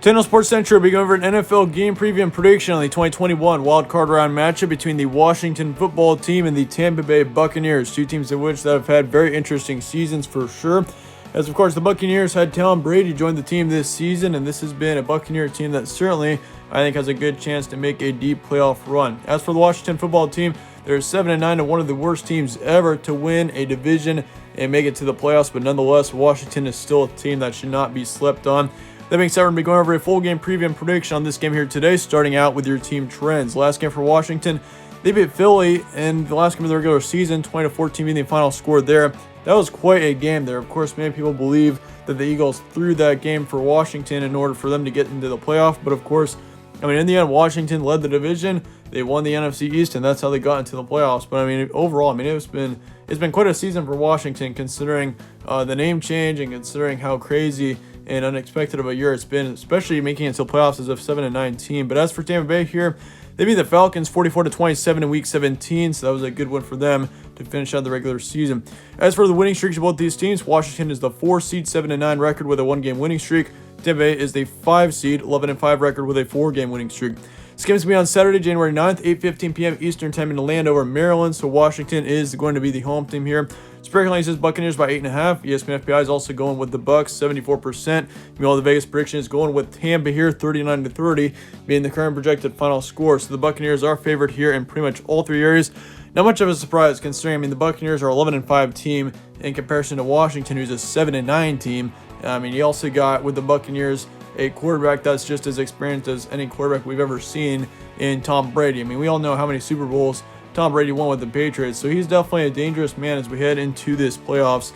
Channel Sports Central will be going over an NFL game preview and prediction on the 2021 wildcard round matchup between the Washington football team and the Tampa Bay Buccaneers, two teams in which that have had very interesting seasons for sure. As of course the Buccaneers had Tom Brady join the team this season, and this has been a Buccaneer team that certainly I think has a good chance to make a deep playoff run. As for the Washington football team, they're 7-9 and one of the worst teams ever to win a division and make it to the playoffs, but nonetheless Washington is still a team that should not be slept on. That being said, we're going to be going over a full game preview and prediction on this game here today, starting out with your team trends. Last game for Washington, they beat Philly in the last game of the regular season, 20-14 being the final score there. That was quite a game there. Of course, many people believe that the Eagles threw that game for Washington in order for them to get into the playoff, but of course, I mean, in the end, Washington led the division. They won the NFC East, and that's how they got into the playoffs. But I mean, overall, I mean, it's been quite a season for Washington, considering the name change and considering how crazy and unexpected of a year it's been, especially making it to the playoffs as a 7-9 team. But as for Tampa Bay here, they beat the Falcons 44-27 in Week 17, so that was a good win for them to finish out the regular season. As for the winning streaks of both these teams, Washington is the 4-seed, 7-9 record with a 1-game winning streak. Tampa Bay is the 5-seed, 11-5 record with a 4-game winning streak. This game is going to be on Saturday, January 9th, 8:15 p.m. Eastern Time in Landover, Maryland. So Washington is going to be the home team here. Spread says Buccaneers by 8.5. ESPN FPI is also going with the Bucks, 74%. Meanwhile, the Vegas prediction is going with Tampa here, 39-30, being the current projected final score. So the Buccaneers are favored here in pretty much all three areas. Not much of a surprise, considering, I mean, the Buccaneers are 11-5 team in comparison to Washington, who's a 7-9 team. I mean, you also got with the Buccaneers a quarterback that's just as experienced as any quarterback we've ever seen in Tom Brady. I mean, we all know how many Super Bowls Tom Brady won with the Patriots, so he's definitely a dangerous man as we head into this playoffs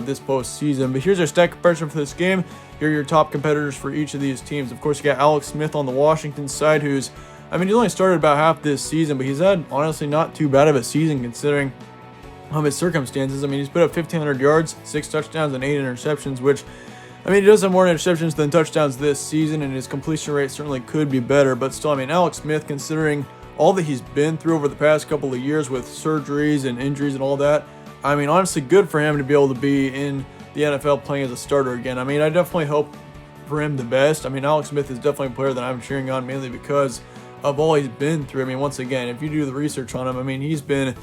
this postseason. But here's our stat comparison for this game. Here are your top competitors for each of these teams. Of course, you got Alex Smith on the Washington side, who's, I mean, he's only started about half this season, but he's had, honestly, not too bad of a season considering his circumstances. I mean, he's put up 1,500 yards, 6 touchdowns, and 8 interceptions, which, I mean, he does have more interceptions than touchdowns this season, and his completion rate certainly could be better. But still, I mean, Alex Smith, considering all that he's been through over the past couple of years with surgeries and injuries and all that, I mean, honestly, good for him to be able to be in the NFL playing as a starter again. I mean, I definitely hope for him the best. I mean, Alex Smith is definitely a player that I'm cheering on mainly because of all he's been through. I mean, once again, if you do the research on him, I mean, he's been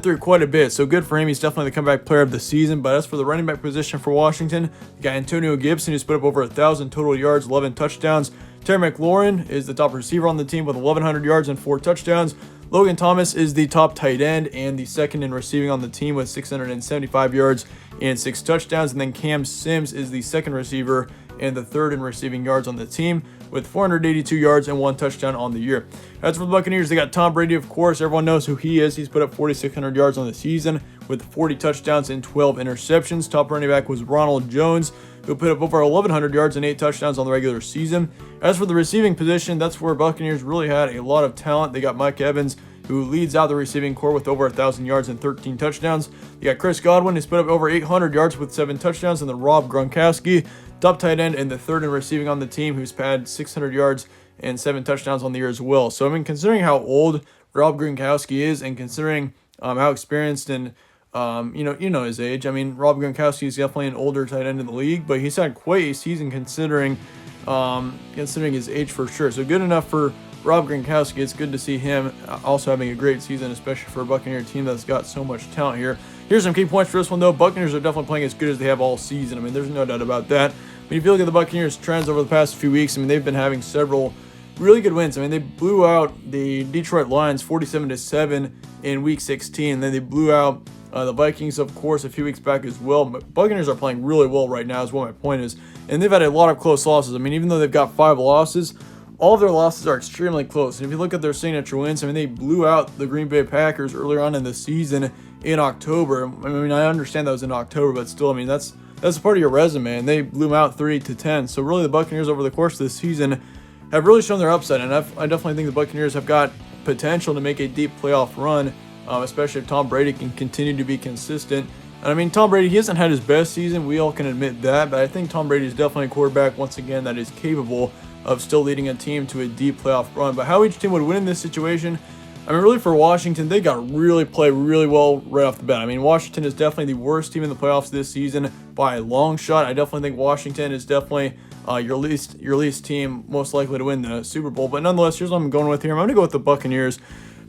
through quite a bit, so good for him. He's definitely the comeback player of the season. But as for the running back position for Washington, you got Antonio Gibson, who's put up over 1,000 total yards, 11 touchdowns. Terry McLaurin is the top receiver on the team with 1,100 yards and 4 touchdowns. Logan Thomas is the top tight end and the second in receiving on the team with 675 yards and 6 touchdowns. And then Cam Sims is the second receiver and the third in receiving yards on the team with 482 yards and 1 touchdown on the year. As for the Buccaneers, they got Tom Brady, of course. Everyone knows who he is. He's put up 4,600 yards on the season with 40 touchdowns and 12 interceptions. Top running back was Ronald Jones, who put up over 1,100 yards and 8 touchdowns on the regular season. As for the receiving position, that's where Buccaneers really had a lot of talent. They got Mike Evans, who leads out the receiving core with over 1,000 yards and 13 touchdowns. You got Chris Godwin, who's put up over 800 yards with 7 touchdowns, and then Rob Gronkowski, top tight end and the third in receiving on the team, who's had 600 yards and 7 touchdowns on the year as well. So, I mean, considering how old Rob Gronkowski is and considering how experienced and you know his age. I mean, Rob Gronkowski is definitely an older tight end in the league, but he's had quite a season considering his age for sure. So good enough for Rob Gronkowski. It's good to see him also having a great season, especially for a Buccaneer team that's got so much talent here. Here's some key points for this one, though. Buccaneers are definitely playing as good as they have all season. I mean, there's no doubt about that. I mean, if you look at the Buccaneers' trends over the past few weeks, I mean, they've been having several really good wins. I mean, they blew out the Detroit Lions 47-7 in Week 16. Then they blew out the Vikings, of course, a few weeks back as well. But Buccaneers are playing really well right now is what my point is. And they've had a lot of close losses. I mean, even though they've got 5 losses, all of their losses are extremely close. And if you look at their signature wins, I mean, they blew out the Green Bay Packers earlier on in the season in October. I mean, I understand that was in October, but still, I mean, that's a part of your resume. And they blew them out 3-10. So really, the Buccaneers over the course of this season have really shown their upside. And I definitely think the Buccaneers have got potential to make a deep playoff run, especially if Tom Brady can continue to be consistent. And I mean, Tom Brady, he hasn't had his best season. We all can admit that. But I think Tom Brady is definitely a quarterback, once again, that is capable of still leading a team to a deep playoff run. But how each team would win in this situation, I mean, really for Washington, they got to really play really well right off the bat. I mean, Washington is definitely the worst team in the playoffs this season by a long shot. I definitely think Washington is definitely your least team most likely to win the Super Bowl. But nonetheless, here's what I'm going with here. I'm going to go with the Buccaneers.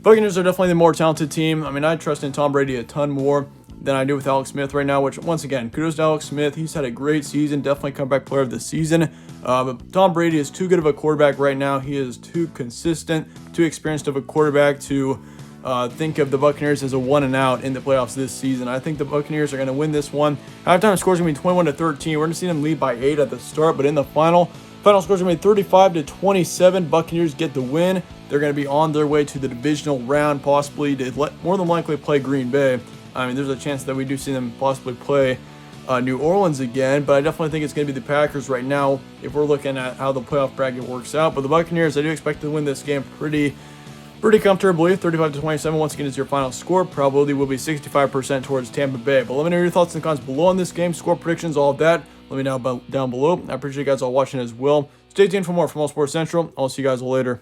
Buccaneers are definitely the more talented team. I mean, I trust in Tom Brady a ton more than I do with Alex Smith right now, which, once again, kudos to Alex Smith. He's had a great season, definitely comeback player of the season. But Tom Brady is too good of a quarterback right now. He is too consistent, too experienced of a quarterback to think of the Buccaneers as a one and out in the playoffs this season. I think the Buccaneers are going to win this one. Halftime score is going to be 21-13. We're going to see them lead by 8 at the start, but in the final score is going to be 35-27. Buccaneers get the win. They're going to be on their way to the divisional round, possibly to more than likely play Green Bay. I mean, there's a chance that we do see them possibly play New Orleans again, but I definitely think it's going to be the Packers right now if we're looking at how the playoff bracket works out. But the Buccaneers, I do expect to win this game pretty comfortably. 35-27 once again is your final score. Probability will be 65% towards Tampa Bay. But let me know your thoughts and comments below on this game, score predictions, all of that. Let me know down below. I appreciate you guys all watching as well. Stay tuned for more from All Sports Central. I'll see you guys later.